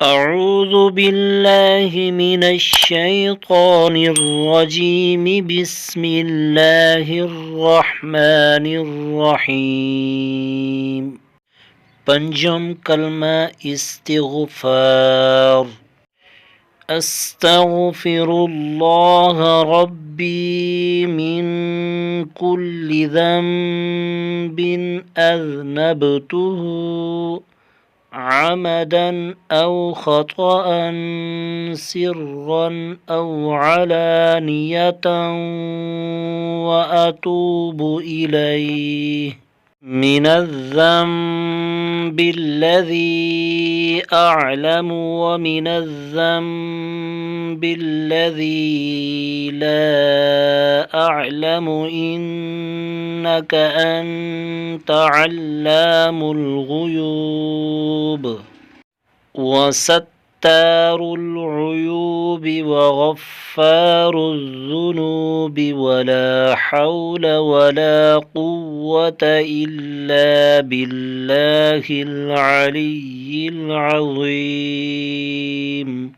أعوذ بالله من الشيطان الرجيم. بسم الله الرحمن الرحيم. پنجم کلمہ استغفار. أستغفر الله ربي من كل ذنب أذنبته عمدا أو خطأ سرا أو علانية وأتوب إليه من الذنب الذي أعلم ومن الذنب الذي لا أعلم إنك أنت علام الغيوب وستار العيوب وغفار الذنوب ولا حول ولا قوة إلا بالله العلي العظيم.